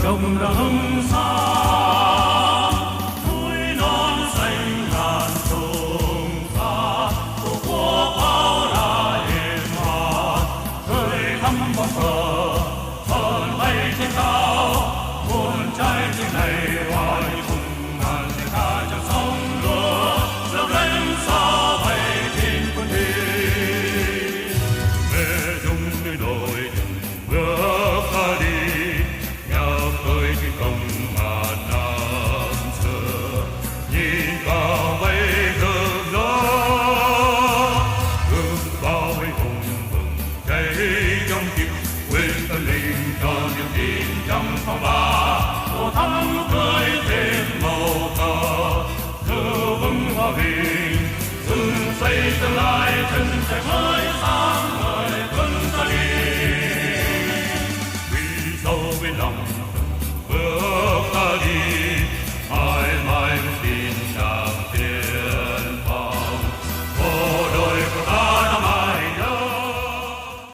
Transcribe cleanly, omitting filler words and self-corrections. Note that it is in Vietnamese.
rộng hưng xa núi non xanh ngàn trùng xa, tổ quốc bao la hiền hòa khơi thăm bóng cờ phần bay trên cao muôn trái tim này hòa